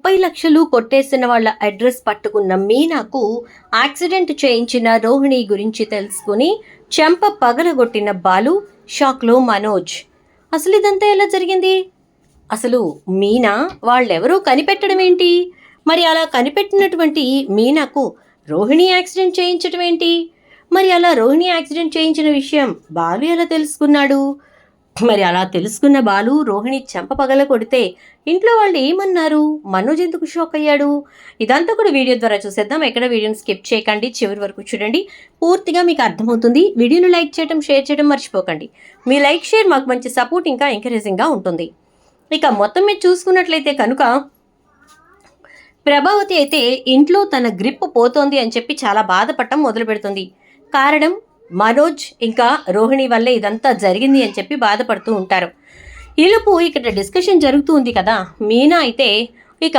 30 లక్షలు కొట్టేసిన వాళ్ళ అడ్రస్ పట్టుకున్న మీనాకు యాక్సిడెంట్ చేయించిన రోహిణి గురించి తెలుసుకుని చెంప పగలగొట్టిన బాలు, షాక్లో మనోజ్. అసలు ఇదంతా ఎలా జరిగింది? అసలు మీనా వాళ్ళెవరూ కనిపెట్టడం ఏంటి? మరి అలా కనిపెట్టినటువంటి మీనాకు రోహిణి యాక్సిడెంట్ చేయించడం ఏంటి? మరి అలా రోహిణి యాక్సిడెంట్ చేయించిన విషయం బాలు ఎలా తెలుసుకున్నాడు? మరి అలా తెలుసుకున్న బాలు రోహిణి చెంప పగల కొడితే ఇంట్లో వాళ్ళు ఏమన్నారు? మనోజ్ ఎందుకు షాక్ అయ్యాడు? ఇదంతా కూడా వీడియో ద్వారా చూసేద్దాం. ఎక్కడ వీడియోని స్కిప్ చేయకండి, చివరి వరకు చూడండి, పూర్తిగా మీకు అర్థమవుతుంది. వీడియోను లైక్ చేయడం, షేర్ చేయడం మర్చిపోకండి. మీ లైక్, షేర్ మాకు మంచి సపోర్ట్, ఇంకా ఎంకరేజింగ్గా ఉంటుంది. ఇక మొత్తం మీద చూసుకున్నట్లయితే కనుక ప్రభావతి అయితే ఇంట్లో తన గ్రిప్ పోతోంది అని చెప్పి చాలా బాధపడటం మొదలు పెడుతుంది. కారణం మనోజ్ ఇంకా రోహిణి వల్లే ఇదంతా జరిగింది అని చెప్పి బాధపడుతూ ఉంటారు. ఈలోపు ఇక్కడ డిస్కషన్ జరుగుతూ ఉంది కదా. మీనా అయితే ఇక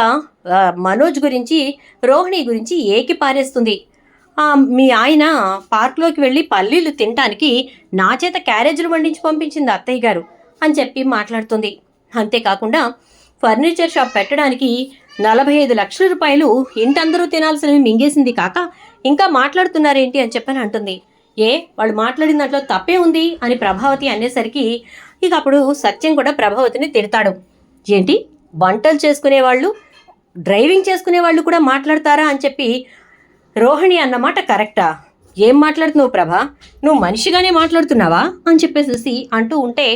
మనోజ్ గురించి, రోహిణి గురించి ఏకి పారేస్తుంది. మీ ఆయన పార్క్లోకి వెళ్ళి పల్లీలు తినడానికి నా చేత క్యారేజీలు వండించి పంపించింది అత్తయ్య గారు అని చెప్పి మాట్లాడుతుంది. అంతేకాకుండా ఫర్నిచర్ షాప్ పెట్టడానికి 45 లక్షల రూపాయలు ఇంటందరూ తినాల్సినవి మింగేసింది కాక ఇంకా మాట్లాడుతున్నారేంటి అని చెప్పని అంటుంది. వాళ్ళు మాట్లాడిన దాంట్లో తప్పే ఉంది అని ప్రభావతి అనేసరికి ఇక అప్పుడు సత్యం కూడా ప్రభావతిని తిడతాడు. ఏంటి, వంటలు చేసుకునేవాళ్ళు, డ్రైవింగ్ చేసుకునేవాళ్ళు కూడా మాట్లాడతారా అని చెప్పి రోహిణి అన్నమాట కరెక్టా? ఏం మాట్లాడుతున్నావు ప్రభా, నువ్వు మనిషిగానే మాట్లాడుతున్నావా అని చెప్పేసి అంటూ ఉంటే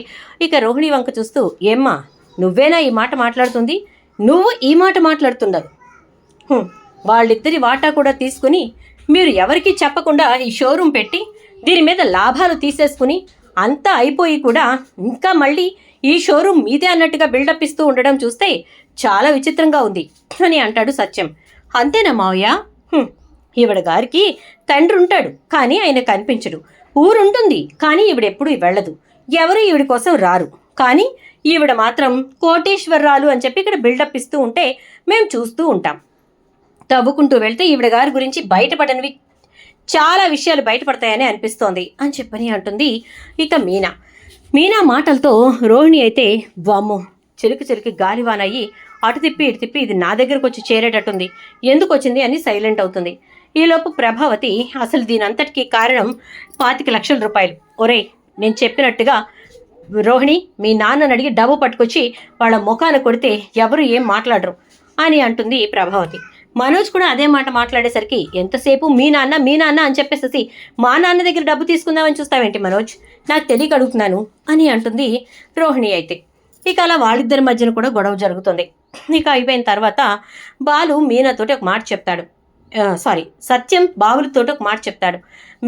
ఇక రోహిణి వంక చూస్తూ, ఏమ్మా నువ్వేనా ఈ మాట మాట్లాడుతుంది? నువ్వు ఈ మాట మాట్లాడుతున్నావు. వాళ్ళిద్దరి వాటా కూడా తీసుకుని మీరు ఎవరికి చెప్పకుండా ఈ షోరూమ్ పెట్టి దీని మీద లాభాలు తీసేసుకుని అంతా అయిపోయి కూడా ఇంకా మళ్ళీ ఈ షోరూమ్ మీదే అన్నట్టుగా బిల్డప్ ఇస్తూ ఉండడం చూస్తే చాలా విచిత్రంగా ఉంది అని అంటాడు సత్యం. అంతేనా మావయ్య? ఈవిడ గారికి తండ్రి ఉంటాడు కానీ ఆయన కనిపించడు, ఊరుంటుంది కానీ ఈవిడెప్పుడు వెళ్ళదు, ఎవరు ఈవిడ కోసం రారు, కానీ ఈవిడ మాత్రం కోటేశ్వరరాలు అని చెప్పి ఇక్కడ బిల్డప్ ఇస్తూ ఉంటే మేము చూస్తూ ఉంటాం. తవ్వుకుంటూ వెళ్తే ఈవిడ గారి గురించి బయటపడనివి చాలా విషయాలు బయటపడతాయని అనిపిస్తోంది అని చెప్పని అంటుంది ఇక మీనా మాటలతో రోహిణి అయితే వామ్మో చిలికి గాలివానయ్యి అటు తిప్పి ఇటు తిప్పి ఇది నా దగ్గరకు వచ్చి చేరేటట్టుంది, ఎందుకు వచ్చింది అని సైలెంట్ అవుతుంది. ఈలోపు ప్రభావతి అసలు దీనంతటికీ కారణం 25 లక్షల రూపాయలు. ఒరేయ్, నేను చెప్పినట్టుగా రోహిణి మీ నాన్నని అడిగి డబ్బు పట్టుకొచ్చి వాళ్ళ ముఖాన కొడితే ఎవరు ఏం మాట్లాడరు అని అంటుంది ప్రభావతి. మనోజ్ కూడా అదే మాట మాట్లాడేసరికి ఎంతసేపు మీ నాన్న అని చెప్పేసి మా నాన్న దగ్గర డబ్బు తీసుకుందామని చూస్తావేంటి మనోజ్, నాకు తెలియక అడుగుతున్నాను అని అంటుంది రోహిణి అయితే. ఇక అలా వాళ్ళిద్దరి మధ్యన కూడా గొడవ జరుగుతుంది. ఇక అయిపోయిన తర్వాత బాలు మీనాతోటి ఒక మాట చెప్తాడు. సత్యం బావులతోటి ఒక మాట చెప్తాడు.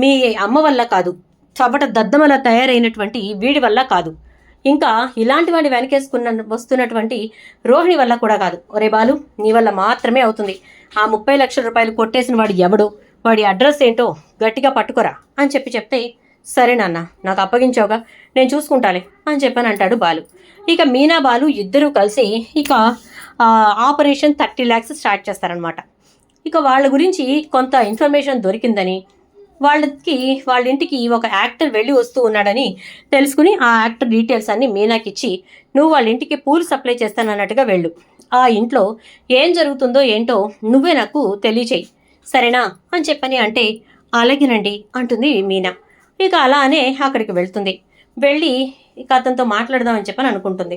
మీ అమ్మ వల్ల కాదు, చబట దద్దమలా తయారైనటువంటి వీడి వల్ల కాదు, ఇంకా ఇలాంటి వాడి వస్తున్నటువంటి రోహిణి వల్ల కూడా కాదు. ఒరే బాలు, నీ వల్ల మాత్రమే అవుతుంది. ఆ 30 లక్షల రూపాయలు కొట్టేసిన వాడు ఎవడో, వాడి అడ్రస్ ఏంటో గట్టిగా పట్టుకోరా అని చెప్తే సరే నాన్న, నాకు అప్పగించావుగా, నేను చూసుకుంటాలే అని చెప్పని అంటాడు బాలు. ఇక మీనా బాలు ఇద్దరూ కలిసి ఇక ఆపరేషన్ 30 lakhs స్టార్ట్ చేస్తారనమాట. ఇక వాళ్ళ గురించి కొంత ఇన్ఫర్మేషన్ దొరికిందని, వాళ్ళ ఇంటికి ఒక యాక్టర్ వెళ్ళి వస్తూ ఉన్నాడని తెలుసుకుని ఆ యాక్టర్ డీటెయిల్స్ అన్నీ మీనాకి ఇచ్చి, నువ్వు వాళ్ళ ఇంటికి పూలు సప్లై చేస్తానన్నట్టుగా వెళ్ళు, ఆ ఇంట్లో ఏం జరుగుతుందో ఏంటో నువ్వే నాకు తెలియచేయి సరేనా అని చెప్పని అంటే అలాగేనండి అంటుంది మీనా. ఇక అలానే అక్కడికి వెళ్తుంది. వెళ్ళి ఇక అతనితో మాట్లాడదామని చెప్పని అనుకుంటుంది.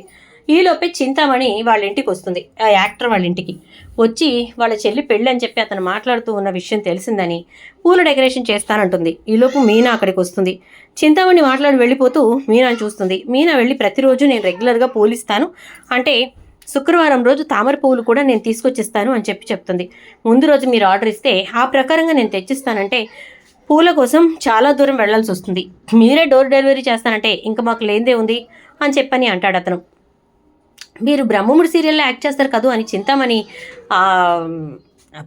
ఈలోపే చింతామణి వాళ్ళ ఇంటికి వస్తుంది. ఆ యాక్టర్ వాళ్ళ ఇంటికి వచ్చి వాళ్ళ చెల్లి పెళ్ళి అని చెప్పి అతను మాట్లాడుతూ ఉన్న విషయం తెలిసిందని పూల డెకరేషన్ చేస్తానంటుంది. ఈలోపు మీనా అక్కడికి వస్తుంది. చింతామణి మాట్లాడి వెళ్ళిపోతూ మీనాని చూస్తుంది. మీనా వెళ్ళి ప్రతిరోజు నేను రెగ్యులర్గా పూలు ఇస్తాను, అంటే శుక్రవారం రోజు తామర పువ్వులు కూడా నేను తీసుకొచ్చిస్తాను అని చెప్తుంది. ముందు రోజు మీరు ఆర్డర్ ఇస్తే ఆ ప్రకారంగా నేను తెచ్చిస్తానంటే పూల కోసం చాలా దూరం వెళ్లాల్సి వస్తుంది, మీరే డోర్ డెలివరీ చేస్తానంటే ఇంకా మాకు లేనిదే ఉంది అని చెప్పని అంటాడు అతను. మీరు బ్రహ్మముడి సీరియల్లో యాక్ట్ చేస్తారు కదా అని చింతామణి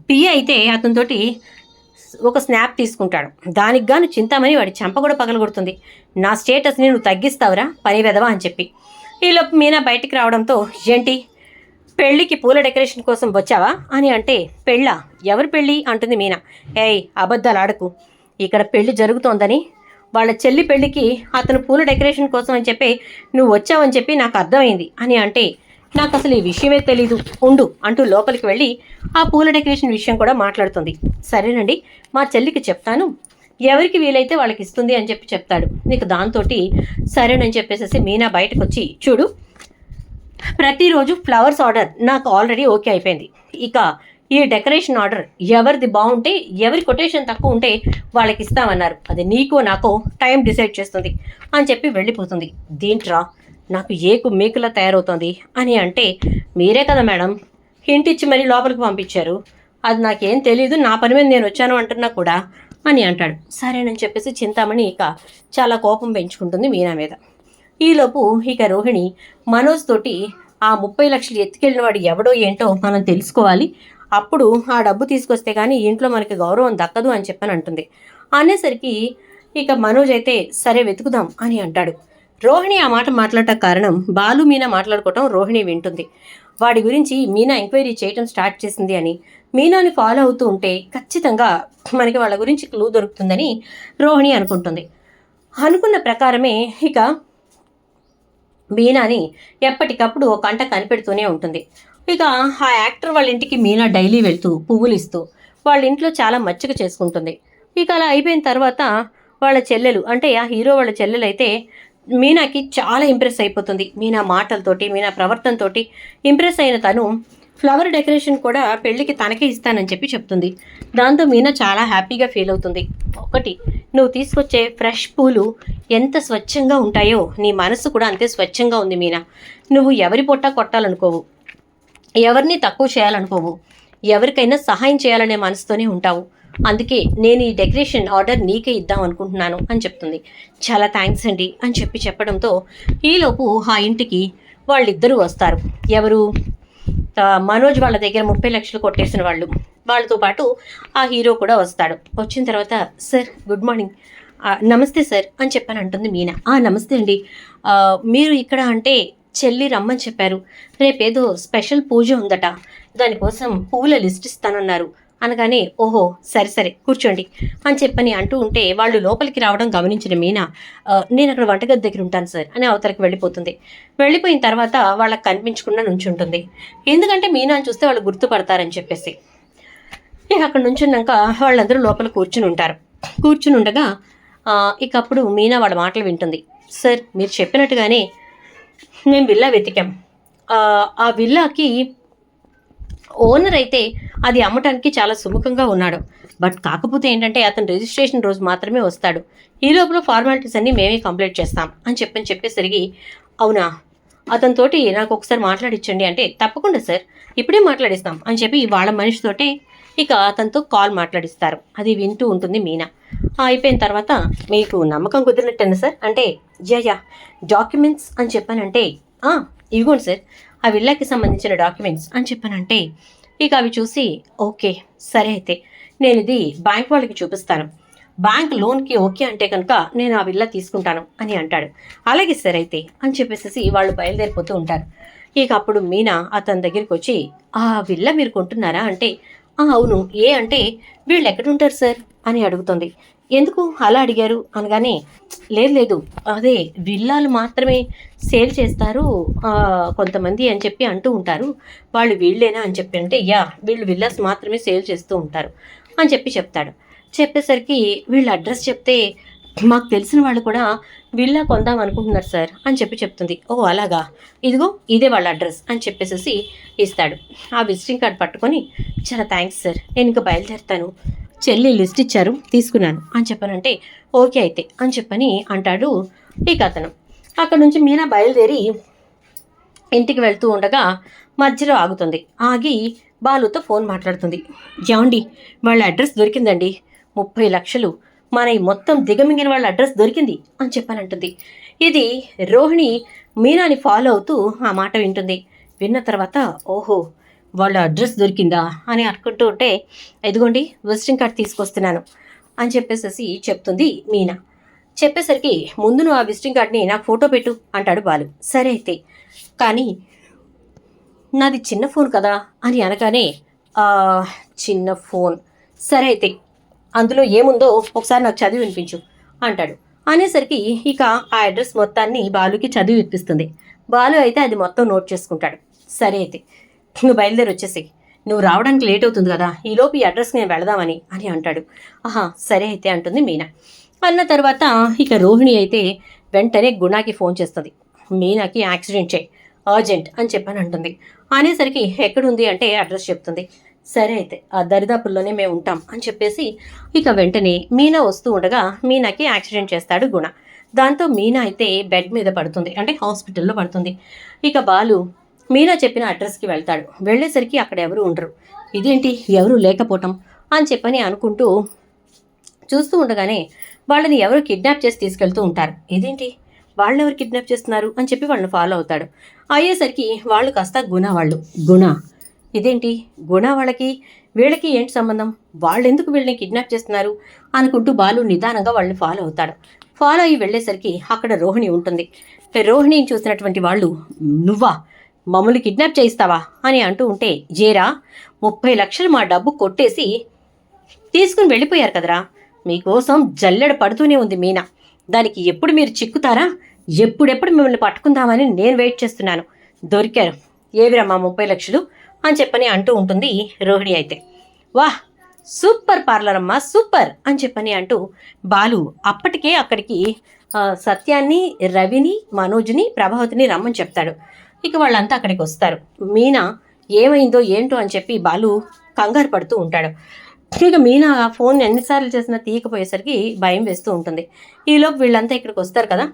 పియ అయితే అతనితోటి ఒక స్నాప్ తీసుకుంటాడు. దానికి గాను చింతామణి వాడి చెంప కూడా పగలగొడుతుంది. నా స్టేటస్ని నువ్వు తగ్గిస్తావురా పని వెదవా అని చెప్పి. ఈలోపు మీనా బయటికి రావడంతో ఏంటి పెళ్ళికి పూల డెకరేషన్ కోసం వచ్చావా అని అంటే, పెళ్ళా, ఎవరు పెళ్ళి అంటుంది మీనా. అబద్ధాలు ఆడకు, ఇక్కడ పెళ్లి జరుగుతోందని, వాళ్ళ చెల్లి పెళ్ళికి అతను పూల డెకరేషన్ కోసం అని చెప్పి నువ్వు వచ్చావని చెప్పి నాకు అర్థమైంది అని అంటే, నాకు అసలు ఈ విషయమే తెలీదు, ఉండు అంటూ లోపలికి వెళ్ళి ఆ పూల డెకరేషన్ విషయం కూడా మాట్లాడుతుంది. సరేనండి, మా చెల్లికి చెప్తాను, ఎవరికి వీలైతే వాళ్ళకి ఇస్తుంది అని చెప్పి చెప్తాడు. నీకు దాంతో సరేనని చెప్పేసి మీనా బయటకు వచ్చి, చూడు ప్రతిరోజు ఫ్లవర్స్ ఆర్డర్ నాకు ఆల్రెడీ ఓకే అయిపోయింది, ఇక ఈ డెకరేషన్ ఆర్డర్ ఎవరిది బాగుంటే, ఎవరి కొటేషన్ తక్కువ ఉంటే వాళ్ళకి ఇస్తామన్నారు, అది నీకో నాకో టైం డిసైడ్ చేస్తుంది అని చెప్పి వెళ్ళిపోతుంది. దీంట్రా నాకు ఏకు మేకులా తయారవుతుంది అని అంటే, మీరే కదా మేడం హింట్ ఇచ్చి మరీ లోపలికి పంపించారు, అది నాకేం తెలీదు, నా పని మీద నేను వచ్చాను అంటున్నా కూడా అని అంటాడు. సరేనని చెప్పేసి చింతామణి ఇక చాలా కోపం పెంచుకుంటుంది మీనా మీద. ఈలోపు ఇక రోహిణి మనోజ్ తోటి ఆ 30 లక్షలు ఎత్తుకెళ్ళిన వాడు ఎవడో ఏంటో మనం తెలుసుకోవాలి, అప్పుడు ఆ డబ్బు తీసుకొస్తే కానీ ఇంట్లో మనకి గౌరవం దక్కదు అని చెప్పని అంటుంది. అనేసరికి ఇక మనోజ్ అయితే సరే వెతుకుదాం అని అంటాడు. రోహిణి ఆ మాట మాట్లాడటం కారణం బాలు మీనా మాట్లాడుకోవటం రోహిణి వింటుంది. వాడి గురించి మీనా ఎంక్వైరీ చేయటం స్టార్ట్ చేసింది అని, మీనాని ఫాలో అవుతూ ఉంటే ఖచ్చితంగా మనకి వాళ్ళ గురించి క్లూ దొరుకుతుందని రోహిణి అనుకుంటుంది. అనుకున్న ప్రకారమే ఇక మీనాని ఎప్పటికప్పుడు ఒక కంట కనిపెడుతూనే ఉంటుంది. ఇక ఆ యాక్టర్ వాళ్ళ ఇంటికి మీనా డైలీ వెళ్తూ పువ్వులు ఇస్తూ వాళ్ళ ఇంట్లో చాలా మచ్చిక చేసుకుంటుంది. ఇక అలా అయిపోయిన తర్వాత వాళ్ళ చెల్లెలు అంటే ఆ హీరో వాళ్ళ చెల్లెలు అయితే మీనాకి చాలా ఇంప్రెస్ అయిపోతుంది. మీనా మాటలతోటి మీనా ప్రవర్తనతోటి ఇంప్రెస్ అయిన తను ఫ్లవర్ డెకరేషన్ కూడా పెళ్ళికి తనకే ఇస్తానని చెప్పి చెప్తుంది. దాంతో మీనా చాలా హ్యాపీగా ఫీల్ అవుతుంది. ఒకటి, నువ్వు తీసుకొచ్చే ఫ్రెష్ పూలు ఎంత స్వచ్ఛంగా ఉంటాయో నీ మనసు కూడా అంతే స్వచ్ఛంగా ఉంది మీనా. నువ్వు ఎవరి పొట్ట కొట్టాలనుకోవు, ఎవరిని తక్కువ చేయాలనుకోవు, ఎవరికైనా సహాయం చేయాలనే మనసుతోనే ఉంటావు. అందుకే నేను ఈ డెకరేషన్ ఆర్డర్ నీకే ఇద్దాం అనుకుంటున్నాను అని చెప్తుంది. చాలా థ్యాంక్స్ అండి అని చెప్పి చెప్పడంతో ఈలోపు ఆ ఇంటికి వాళ్ళిద్దరూ వస్తారు. ఎవరు? మనోజ్ వాళ్ళ దగ్గర 30 లక్షలు కొట్టేసిన వాళ్ళతో పాటు ఆ హీరో కూడా వస్తాడు. వచ్చిన తర్వాత సార్ గుడ్ మార్నింగ్, నమస్తే సార్ అని చెప్పని అంటుంది మీనా. నమస్తే అండి, మీరు ఇక్కడ అంటే చెల్లి రమ్మని చెప్పారు, రేపేదో స్పెషల్ పూజ ఉందట, దానికోసం పూల లిస్ట్ ఇస్తానన్నారు అనగానే, ఓహో సరే సరే కూర్చోండి అని చెప్పని అంటూ ఉంటే వాళ్ళు లోపలికి రావడం గమనించిన మీనా, నేను అక్కడ వంటగది దగ్గర ఉంటాను సార్ అని అవతలకి వెళ్ళిపోతుంది. వెళ్ళిపోయిన తర్వాత వాళ్ళకి కనిపించకుండా నుంచుంటుంది. ఎందుకంటే మీనాని చూస్తే వాళ్ళు గుర్తుపడతారని చెప్పేసి. ఇక అక్కడ నుంచున్నాక వాళ్ళందరూ లోపల కూర్చుని ఉంటారు. కూర్చుని ఉండగా ఇక అప్పుడు మీనా వాళ్ళ మాటలు వింటుంది. సార్ మీరు చెప్పినట్టుగానే మేము విల్లా వెతికాం, ఆ విల్లాకి ఓనర్ అయితే అది అమ్మటానికి చాలా సుముఖంగా ఉన్నాడు. బట్ కాకపోతే ఏంటంటే అతను రిజిస్ట్రేషన్ రోజు మాత్రమే వస్తాడు, ఈ లోపల ఫార్మాలిటీస్ అన్నీ మేమే కంప్లీట్ చేస్తాం అని చెప్పేసరికి, అవునా అతనితోటి నాకు ఒకసారి మాట్లాడించండి అంటే, తప్పకుండా సార్ ఇప్పుడే మాట్లాడిస్తాం అని చెప్పి వాళ్ళ మనిషితోటే ఇక అతనితో కాల్ మాట్లాడిస్తారు. అది వింటూ ఉంటుంది మీనా. అయిపోయిన తర్వాత, మీకు నమ్మకం కుదిరినట్టేనా సార్ అంటే, యా డాక్యుమెంట్స్ అని చెప్పానంటే, ఇవిగోండి సార్ ఆ విల్లాకి సంబంధించిన డాక్యుమెంట్స్ అని చెప్పానంటే, ఇక అవి చూసి ఓకే సరే అయితే నేను ఇది బ్యాంక్ వాళ్ళకి చూపిస్తాను, బ్యాంక్ లోన్కి ఓకే అంటే కనుక నేను ఆ విల్లా తీసుకుంటాను అని అంటాడు. అలాగే సార్ అయితే అని చెప్పేసి వాళ్ళు బయలుదేరిపోతూ ఉంటారు. ఇక అప్పుడు మీనా అతని దగ్గరికి వచ్చి, ఆ విల్లా మీరు కొంటున్నారా అంటే, అవును, ఏ అంటే వీళ్ళు ఎక్కడుంటారు సార్ అని అడుగుతుంది. ఎందుకు అలా అడిగారు అనగానే, లేదు అదే విల్లాలు మాత్రమే సేల్ చేస్తారు కొంతమంది అని చెప్పి అంటూ ఉంటారు, వాళ్ళు వీళ్ళేనా అని చెప్పి అంటే, వీళ్ళు విల్లాస్ మాత్రమే సేల్ చేస్తూ ఉంటారు అని చెప్పి చెప్తాడు. చెప్పేసరికి వీళ్ళు అడ్రస్ చెప్తే, మాకు తెలిసిన వాళ్ళు కూడా విల్లా కొందాం అనుకుంటున్నారు సార్ అని చెప్పి చెప్తుంది. అలాగా, ఇదిగో ఇదే వాళ్ళ అడ్రస్ అని చెప్పేసి ఇస్తాడు. ఆ విజిటింగ్ కార్డ్ పట్టుకొని, చాలా థ్యాంక్స్ సార్, నేను ఇంకా బయలుదేరుతాను, చెల్లి లిస్ట్ ఇచ్చారు తీసుకున్నాను అని చెప్పానంటే, ఓకే అయితే అని చెప్పని అంటాడు. ఇక అతను అక్కడ నుంచి మీనా బయలుదేరి ఇంటికి వెళ్తూ ఉండగా మధ్యలో ఆగుతుంది. ఆగి బాలుతో ఫోన్ మాట్లాడుతుంది. ఏమండి వాళ్ళ అడ్రస్ దొరికిందండి, 30 లక్షలు మన ఈ మొత్తం దిగమింగిన వాళ్ళ అడ్రస్ దొరికింది అని చెప్పానంటుంది. ఇది రోహిణి మీనాని ఫాలో అవుతూ ఆ మాట వింటుంది. విన్న తర్వాత, ఓహో వాళ్ళ అడ్రస్ దొరికిందా అని అనుకుంటూ ఉంటే, ఎదుగోండి విజిటింగ్ కార్డ్ తీసుకొస్తున్నాను అని చెప్పేసి చెప్తుంది మీనా. చెప్పేసరికి, ముందు నువ్వు ఆ విజిటింగ్ కార్డ్ని నాకు ఫోటో పెట్టు అంటాడు బాలు. సరే అయితే, కానీ నాది చిన్న ఫోన్ కదా అని అనగానే, చిన్న ఫోన్ సరే అయితే అందులో ఏముందో ఒకసారి నాకు చదివి వినిపించు అంటాడు. అనేసరికి ఇక ఆ అడ్రస్ మొత్తాన్ని బాలుకి చదివి వినిపిస్తుంది. బాలు అయితే అది మొత్తం నోట్ చేసుకుంటాడు. సరే అయితే నువ్వు బయలుదేరి వచ్చేసి, నువ్వు రావడానికి లేట్ అవుతుంది కదా, ఈలోపు ఈ అడ్రస్కి నేను వెళదామని అని అంటాడు. ఆహా సరే అయితే అంటుంది మీనా. అన్న తర్వాత ఇక రోహిణి అయితే వెంటనే గుణాకి ఫోన్ చేస్తుంది. మీనాకి యాక్సిడెంట్ చేయి అర్జెంట్ అని చెప్పని అంటుంది. అనేసరికి ఎక్కడుంది అంటే అడ్రస్ చెప్తుంది. సరే అయితే ఆ దరిదాపుల్లోనే మేము ఉంటాం అని చెప్పేసి ఇక వెంటనే మీనా వస్తూ ఉండగా మీనాకి యాక్సిడెంట్ చేస్తాడు గుణ. దాంతో మీనా అయితే బెడ్ మీద పడుతుంది, అంటే హాస్పిటల్లో పడుతుంది. ఇక బాలు మీనా చెప్పిన అడ్రస్కి వెళ్తాడు. వెళ్ళేసరికి అక్కడ ఎవరు ఉండరు. ఇదేంటి ఎవరు లేకపోవటం అని చెప్పని అనుకుంటూ చూస్తూ ఉండగానే వాళ్ళని ఎవరు కిడ్నాప్ చేసి తీసుకెళ్తూ ఉంటారు. ఇదేంటి వాళ్ళని ఎవరు కిడ్నాప్ చేస్తున్నారు అని చెప్పి వాళ్ళని ఫాలో అవుతాడు. అయ్యేసరికి వాళ్ళు కాస్త గుణ ఇదేంటి గుణ వాళ్ళకి వీళ్ళకి ఏంటి సంబంధం, వాళ్ళు ఎందుకు వీళ్ళని కిడ్నాప్ చేస్తున్నారు అనుకుంటూ బాలు నిదానంగా వాళ్ళని ఫాలో అవుతాడు. ఫాలో అయ్యి వెళ్ళేసరికి అక్కడ రోహిణి ఉంటుంది. రోహిణిని చూసినటువంటి వాళ్ళు, నువ్వా మమ్మల్ని కిడ్నాప్ చేయిస్తావా అని అంటూ ఉంటే, జేరా 30 లక్షలు మా డబ్బు కొట్టేసి తీసుకుని వెళ్ళిపోయారు కదరా, మీకోసం జల్లెడ పడుతూనే ఉంది మీనా, దానికి ఎప్పుడు మీరు చిక్కుతారా, ఎప్పుడెప్పుడు మిమ్మల్ని పట్టుకుందామని నేను వెయిట్ చేస్తున్నాను, దొరికారు, ఏవిరా మా 30 లక్షలు అని చెప్పని అంటూ ఉంటుంది రోహిణి అయితే. వాహ్ సూపర్ పార్లర్ అమ్మా సూపర్ అని చెప్పని అంటూ బాలు అప్పటికే అక్కడికి సత్యాన్ని, రవిని, మనోజ్ని, ప్రభావతిని రమ్మని చెప్తాడు. ఇక వాళ్ళంతా అక్కడికి వస్తారు. మీనా ఏమైందో ఏంటో అని చెప్పి బాలు కంగారు పడుతూ ఉంటాడు. ఇక మీనా ఫోన్ ఎన్నిసార్లు చేసినా తీయకపోయేసరికి భయం వేస్తూ ఉంటుంది. ఈలోపు వీళ్ళంతా ఇక్కడికి వస్తారు కదా.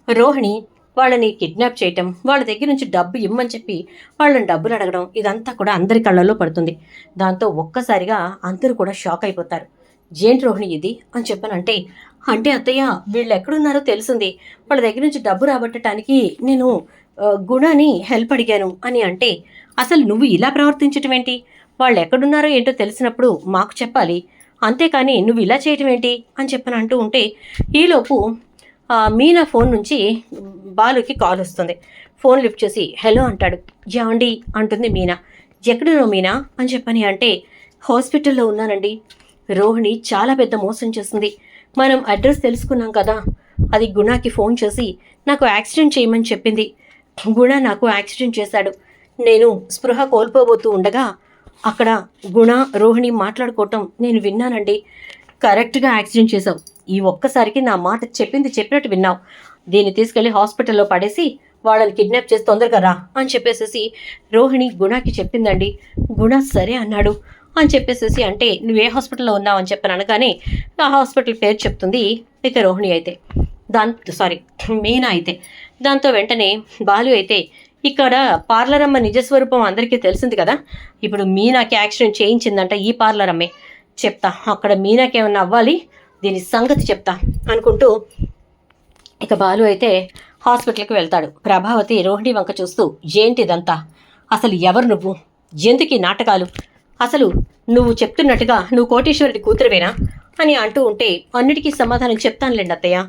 రోహిణి వాళ్ళని కిడ్నాప్ చేయటం, వాళ్ళ దగ్గర నుంచి డబ్బు ఇమ్మని చెప్పి వాళ్ళని డబ్బులు అడగడం, ఇదంతా కూడా అందరి కళ్ళల్లో పడుతుంది. దాంతో ఒక్కసారిగా అందరూ కూడా షాక్ అయిపోతారు. ఏంటి రోహిణి ఇది అని చెప్పానంటే, అంటే అత్తయ్య వీళ్ళు ఎక్కడున్నారో తెలిసింది, వాళ్ళ దగ్గర నుంచి డబ్బు రాబట్టడానికి నేను గుణని హెల్ప్ అడిగాను అని అంటే, అసలు నువ్వు ఇలా ప్రవర్తించటం ఏంటి, వాళ్ళు ఎక్కడున్నారో ఏంటో తెలిసినప్పుడు మాకు చెప్పాలి, అంతేకాని నువ్వు ఇలా చేయటం ఏంటి అని చెప్పని అంటూ ఉంటే, ఈలోపు మీనా ఫోన్ నుంచి బాలుకి కాల్ వస్తుంది. ఫోన్ లిఫ్ట్ చేసి హలో అంటాడు. యాండి అంటుంది మీనా. ఎక్కడున్నావు మీనా అని చెప్పని అంటే, హాస్పిటల్లో ఉన్నానండి, రోహిణి చాలా పెద్ద మోసం చేస్తుంది, మనం అడ్రస్ తెలుసుకున్నాం కదా, అది గుణాకి ఫోన్ చేసి నాకు యాక్సిడెంట్ చేయమని చెప్పింది, గుణ నాకు యాక్సిడెంట్ చేశాడు, నేను స్పృహ కోల్పోబోతూ ఉండగా అక్కడ గుణ రోహిణి మాట్లాడుకోవటం నేను విన్నానండి, కరెక్ట్గా యాక్సిడెంట్ చేసావు, ఈ ఒక్కసారికి నా మాట చెప్పినట్టు విన్నావు, దీన్ని తీసుకెళ్ళి హాస్పిటల్లో పడేసి వాళ్ళని కిడ్నాప్ చేసి తొందరగా రా అని చెప్పేసేసి రోహిణి గుణకి చెప్పిందండి, గుణ సరే అన్నాడు అని చెప్పేసేసి అంటే, నువ్వే హాస్పిటల్లో ఉన్నావు అని చెప్పని అనగానే ఆ హాస్పిటల్ పేరు చెప్తుంది ఇక రోహిణి అయితే. మీనా అయితే. దాంతో వెంటనే బాలు అయితే, ఇక్కడ పార్లర్ అమ్మ నిజస్వరూపం అందరికీ తెలిసింది కదా, ఇప్పుడు మీనాకి యాక్సిడెంట్ చేయించిందంట ఈ పార్లర్ అమ్మే, చెప్తా అక్కడ మీనాకి ఏమన్నా అవ్వాలి, దీని సంగతి చెప్తా అనుకుంటూ ఇక బాలు అయితే హాస్పిటల్కి వెళ్తాడు. ప్రభావతి రోహిణి వంక చూస్తూ, ఏంటిదంతా, అసలు ఎవరు నువ్వు, ఎందుకు ఈ నాటకాలు, అసలు నువ్వు చెప్తున్నట్టుగా నువ్వు కోటేశ్వరుడి కూతురువేనా అని అంటూ ఉంటే, అన్నిటికీ సమాధానం చెప్తానులేండి అత్తయ్య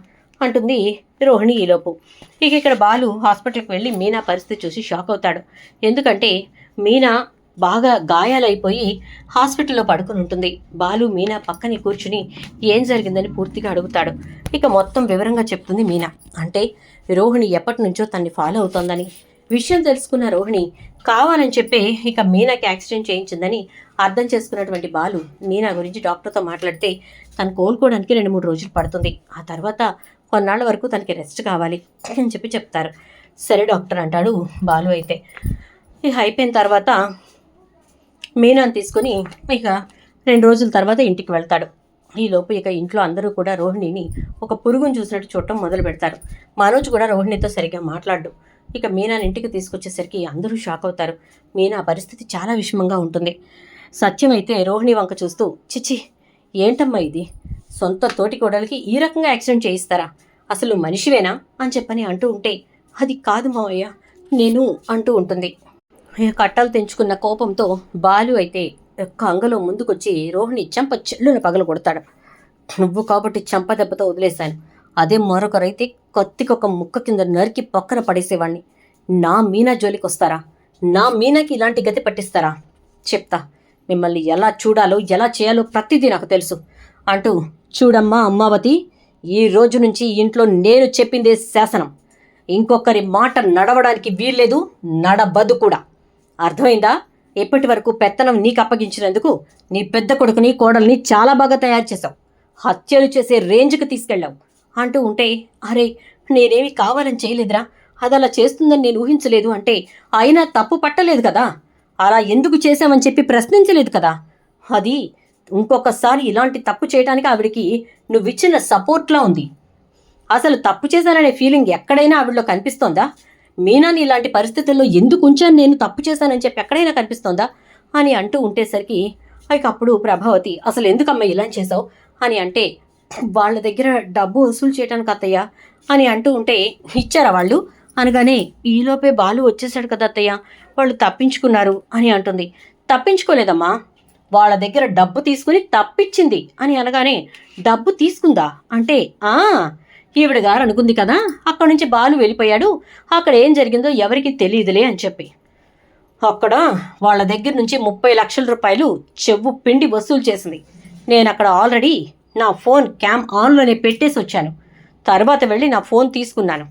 అంటుంది రోహిణి. ఈలోపు ఇక ఇక్కడ బాలు హాస్పిటల్కి వెళ్ళి మీనా పరిస్థితి చూసి షాక్ అవుతాడు. ఎందుకంటే మీనా బాగా గాయాలైపోయి హాస్పిటల్లో పడుకుని ఉంటుంది. బాలు మీనా పక్కనే కూర్చుని ఏం జరిగిందని పూర్తిగా అడుగుతాడు. ఇక మొత్తం వివరంగా చెప్తుంది మీనా. అంటే రోహిణి ఎప్పటి నుంచో తన్ని ఫాలో అవుతోందని విషయం తెలుసుకున్న రోహిణి కావాలని చెప్పి ఇక మీనాకి యాక్సిడెంట్ చేయించిందని అర్థం చేసుకున్నటువంటి బాలు మీనా గురించి డాక్టర్తో మాట్లాడితే తను కోలుకోవడానికి 2-3 రోజులు పడుతుంది, ఆ తర్వాత కొన్నాళ్ళ వరకు తనకి రెస్ట్ కావాలి అని చెప్పి చెప్తారు. సరే డాక్టర్ అంటాడు బాలు అయితే. ఇక అయిపోయిన తర్వాత మీనాని తీసుకుని ఇక 2 రోజుల తర్వాత ఇంటికి వెళ్తాడు. ఈలోపు ఇక ఇంట్లో అందరూ కూడా రోహిణిని ఒక పురుగును చూసినట్టు చూడటం మొదలు పెడతారు. మనోజ్ కూడా రోహిణితో సరిగ్గా మాట్లాడు. ఇక మీనాని ఇంటికి తీసుకొచ్చేసరికి అందరూ షాక్ అవుతారు. మీనా పరిస్థితి చాలా విషమంగా ఉంటుంది. సత్యం అయితే రోహిణి వంక చూస్తూ, చిచి ఏంటమ్మా ఇది, సొంత తోటి కోడలికి ఈ రకంగా యాక్సిడెంట్ చేయిస్తారా, అసలు మనిషివేనా అని చెప్పని అంటూ ఉంటే, అది కాదు మావయ్య నేను అంటూ ఉంటుంది. కట్టలు తెంచుకున్న కోపంతో బాలు అయితే కంగలో ముందుకొచ్చి రోహిణి చెంప చెల్లున పగలు కొడతాడు. నువ్వు కాబట్టి చెంప దెబ్బతో వదిలేశాను, అదే మరొకరైతే కత్తికొక ముక్క కింద నరికి పక్కన పడేసేవాణ్ణి. నా మీనా జోలికి వస్తారా, నా మీనాకి ఇలాంటి గతి పట్టిస్తారా, చెప్తా మిమ్మల్ని ఎలా చూడాలో ఎలా చేయాలో ప్రతిదీ నాకు తెలుసు అంటూ, చూడమ్మా అమ్మావతి, ఈ రోజు నుంచి ఇంట్లో నేను చెప్పిందే శాసనం, ఇంకొకరి మాట నడవడానికి వీల్లేదు, నడబదు కూడా. అర్థమైందా? ఇప్పటి వరకు పెత్తనం నీకు అప్పగించినందుకు నీ పెద్ద కొడుకుని కోడల్ని చాలా బాగా తయారు చేశావు, హత్యలు చేసే రేంజ్కి తీసుకెళ్ళావు అంటూ ఉంటే, అరే నేనేమి కావాలని చేయలేదురా, అది అలా చేస్తుందని నేను ఊహించలేదు అంటే, అయినా తప్పు పట్టలేదు కదా, అలా ఎందుకు చేశామని చెప్పి ప్రశ్నించలేదు కదా, అది ఇంకొకసారి ఇలాంటి తప్పు చేయడానికి ఆవిడికి నువ్విచ్చిన సపోర్ట్లా ఉంది. అసలు తప్పు చేశాననే ఫీలింగ్ ఎక్కడైనా ఆవిడలో కనిపిస్తోందా? మీనాని ఇలాంటి పరిస్థితుల్లో ఎందుకు ఉంచాను, నేను తప్పు చేశానని చెప్పి ఎక్కడైనా కనిపిస్తోందా అని అంటూ ఉంటేసరికి ఇక అప్పుడు ప్రభావతి, అసలు ఎందుకమ్మా ఇలా చేసావు అని అంటే, వాళ్ళ దగ్గర డబ్బు వసూలు చేయడానికి అత్తయ్య అని అంటూ ఉంటే, ఇచ్చారా వాళ్ళు అనగానే, ఈలోపే బాలు వచ్చేసాడు కదా అత్తయ్య, వాళ్ళు తప్పించుకున్నారు అని అంటుంది. తప్పించుకోలేదమ్మా, వాళ్ళ దగ్గర డబ్బు తీసుకుని తప్పించింది అని అనగానే, డబ్బు తీసుకుందా అంటే, ఈవిడ గారు అనుకుంది కదా అక్కడి నుంచి బాలు వెళ్ళిపోయాడు, అక్కడ ఏం జరిగిందో ఎవరికి తెలియదులే అని చెప్పి అక్కడ వాళ్ళ దగ్గర నుంచి 30 లక్షల రూపాయలు చెవు పిండి వసూలు చేసింది. నేను అక్కడ ఆల్రెడీ నా ఫోన్ క్యామ్ ఆన్లోనే పెట్టేసి వచ్చాను, తర్వాత వెళ్ళి నా ఫోన్ తీసుకున్నాను,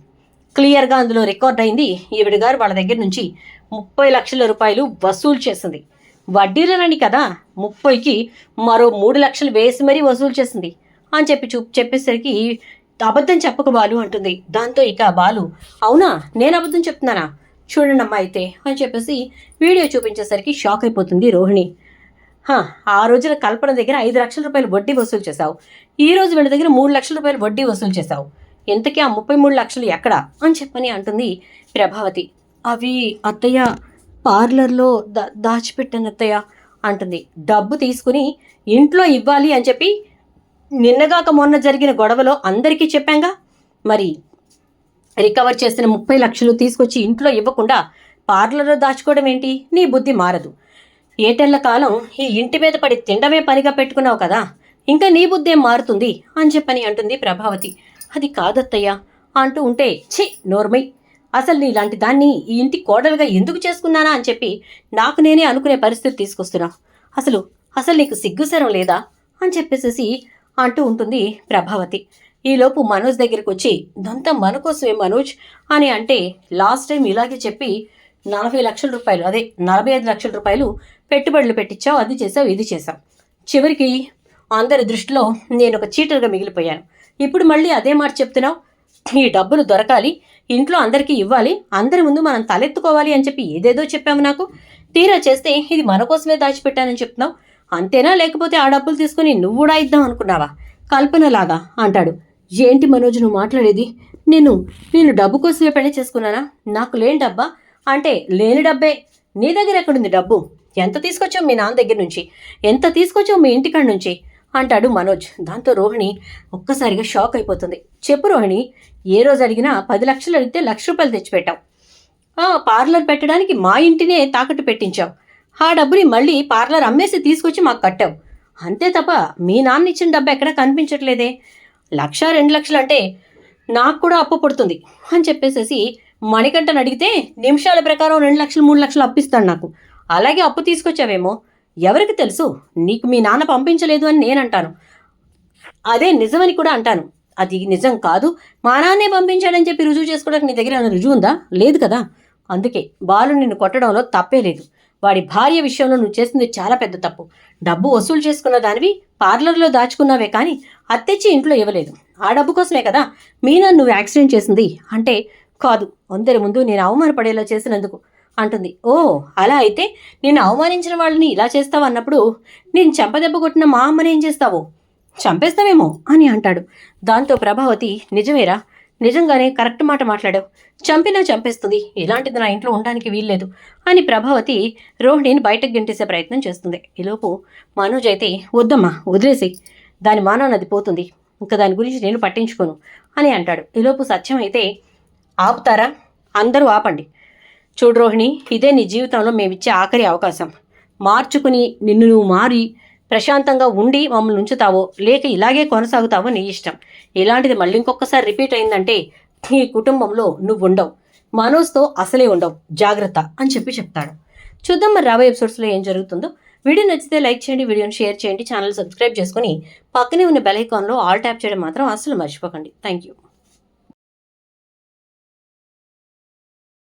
క్లియర్గా అందులో రికార్డ్ అయింది. ఈవిడ గారు వాళ్ళ దగ్గర నుంచి 30 లక్షల రూపాయలు వసూలు చేసింది. వడ్డీలనని కదా 30కి మరో 3 లక్షలు వేసి మరీ వసూలు చేసింది అని చెప్పేసరికి, అబద్ధం చెప్పక బాలు అంటుంది. దాంతో ఇక బాలు, అవునా నేను అబద్ధం చెప్తున్నానా, చూడండి అమ్మా అయితే అని చెప్పేసి వీడియో చూపించేసరికి షాక్ అయిపోతుంది రోహిణి. ఆ రోజున కల్పన దగ్గర 5 లక్షల రూపాయలు వడ్డీ వసూలు చేశావు, ఈ రోజు వీళ్ళ దగ్గర 3 లక్షల రూపాయలు వడ్డీ వసూలు చేశావు, ఇంతకీ ఆ 33 లక్షలు ఎక్కడా అని చెప్పని అంటుంది ప్రభావతి. అవి అత్తయ్య పార్లర్లో దాచిపెట్టాను అత్తయ్య అంటుంది. డబ్బు తీసుకుని ఇంట్లో ఇవ్వాలి అని చెప్పి నిన్నగాక మొన్న జరిగిన గొడవలో అందరికీ చెప్పాంగా, మరి రికవర్ చేసిన 30 లక్షలు తీసుకొచ్చి ఇంట్లో ఇవ్వకుండా పార్లర్లో దాచుకోవడం ఏంటి, నీ బుద్ధి మారదు, ఏటెళ్ల కాలం ఈ ఇంటి మీద పడి తిండమే పనిగా పెట్టుకున్నావు కదా, ఇంకా నీ బుద్ధి ఏం మారుతుంది అని చెప్పని అంటుంది ప్రభావతి. అది కాదత్తయ్య అంటూ ఉంటే, ఛీ నోర్మై, అసలు నీలాంటి దాన్ని ఈ ఇంటి కోడలుగా ఎందుకు చేసుకున్నానా అని చెప్పి నాకు నేనే అనుకునే పరిస్థితి తీసుకొస్తున్నావు, అసలు నీకు సిగ్గుసరం లేదా అని చెప్పేసేసి అంటూ ఉంటుంది ప్రభావతి. ఈలోపు మనోజ్ దగ్గరికి వచ్చి, ఇదంతా మన కోసమే మనోజ్ అని అంటే, లాస్ట్ టైం ఇలాగే చెప్పి 40 లక్షల రూపాయలు, అదే 45 లక్షల రూపాయలు పెట్టుబడులు పెట్టించావు, అది చేసావు ఇది చేసావు, చివరికి అందరి దృష్టిలో నేను ఒక చీటర్గా మిగిలిపోయాను, ఇప్పుడు మళ్ళీ అదే మాట చెప్తున్నావు, ఈ డబ్బులు దొరకాలి, ఇంట్లో అందరికీ ఇవ్వాలి, అందరి ముందు మనం తలెత్తుకోవాలి అని చెప్పి ఏదేదో చెప్పాము, నాకు తీరా చేస్తే ఇది మన కోసమే దాచిపెట్టానని చెప్తున్నావు, అంతేనా, లేకపోతే ఆ డబ్బులు తీసుకుని నువ్వు కూడా ఇద్దాం అనుకున్నావా, కల్పనలాగా అంటాడు. ఏంటి మనోజ్ నువ్వు మాట్లాడేది, నేను డబ్బు కోసమే పెళ్లి చేసుకున్నానా, నాకు లేని డబ్బా అంటే, లేని డబ్బే, నీ దగ్గర ఎక్కడుంది డబ్బు, ఎంత తీసుకొచ్చావు మీ నాన్న దగ్గర నుంచి, ఎంత తీసుకొచ్చావు మీ ఇంటికాడ నుంచి అంటాడు మనోజ్. దాంతో రోహిణి ఒక్కసారిగా షాక్ అయిపోతుంది. చెప్పు రోహిణి, ఏ రోజు అడిగినా 10 లక్షలు అడిగితే 1 లక్ష రూపాయలు తెచ్చిపెట్టావు, పార్లర్ పెట్టడానికి మా ఇంటినే తాకట్టు పెట్టించావు, ఆ డబ్బుని మళ్ళీ పార్లర్ అమ్మేసి తీసుకొచ్చి మాకు కట్టావు, అంతే తప్ప మీ నాన్న ఇచ్చిన డబ్బు ఎక్కడా కనిపించట్లేదే, 1 లక్ష 2 లక్షలు అంటే నాకు కూడా అప్పు పడుతుంది అని చెప్పేసేసి మణికంఠను అడిగితే నిమిషాల ప్రకారం 2 లక్షలు 3 లక్షలు అప్పిస్తాడు నాకు, అలాగే అప్పు తీసుకొచ్చావేమో, ఎవరికి తెలుసు, నీకు మీ నాన్న పంపించలేదు అని నేను అంటాను, అదే నిజమని కూడా అంటాను, అది నిజం కాదు, మా నాన్నే పంపించాడని చెప్పి రుజువు చేసుకోవడానికి నీ దగ్గర ఏమైనా రుజువు ఉందా, లేదు కదా, అందుకే బాలు నిన్ను కొట్టడంలో తప్పే లేదు, వాడి భార్య విషయంలో నువ్వు చేసింది చాలా పెద్ద తప్పు, డబ్బు వసూలు చేసుకున్న దానివి పార్లర్లో దాచుకున్నావే కానీ అత్తెచ్చి ఇంట్లో ఇవ్వలేదు, ఆ డబ్బు కోసమే కదా మీనా నువ్వు యాక్సిడెంట్ చేసింది అంటే, కాదు అందరి ముందు నేను అవమానపడేలా చేసినందుకు అంటుంది. ఓ అలా అయితే నేను అవమానించిన వాళ్ళని ఇలా చేస్తావు అన్నప్పుడు నేను చెంపదెబ్బ కొట్టిన మా అమ్మని ఏం చేస్తావో, చంపేస్తావేమో అని అంటాడు. దాంతో ప్రభావతి, నిజమేరా, నిజంగానే కరెక్ట్ మాట మాట్లాడావు, చంపినా చంపేస్తుంది, ఇలాంటిది నా ఇంట్లో ఉండడానికి వీల్లేదు అని ప్రభావతి రోహిణిని బయటకు గెంటేసే ప్రయత్నం చేస్తుంది. ఈలోపు మనోజ్ అయితే, వద్దమ్మా వదిలేసి, దాని మానవనది పోతుంది, ఇంకా దాని గురించి నేను పట్టించుకోను అని అంటాడు. ఈలోపు సత్యం అయితే, ఆపుతారా, అందరూ ఆపండి, చూడు రోహిణి, ఇదే నీ జీవితంలో మేమిచ్చే ఆఖరి అవకాశం, మార్చుకుని నిన్ను నువ్వు మారి ప్రశాంతంగా ఉండి మమ్మల్ని ఉంచుతావో లేక ఇలాగే కొనసాగుతావో నీ ఇష్టం, ఇలాంటిది మళ్ళీ ఇంకొకసారి రిపీట్ అయిందంటే ఈ కుటుంబంలో నువ్వు ఉండవు, మనోజ్తో అసలే ఉండవు, జాగ్రత్త అని చెప్తాడు. చూద్దాం మరి రాబోయే ఎపిసోడ్స్లో ఏం జరుగుతుందో. వీడియో నచ్చితే లైక్ చేయండి, వీడియోని షేర్ చేయండి, ఛానల్ సబ్స్క్రైబ్ చేసుకుని పక్కనే ఉన్న బెల్ ఐకాన్లో ఆల్ ట్యాప్ చేయడం మాత్రం అస్సలు మర్చిపోకండి. Thank you.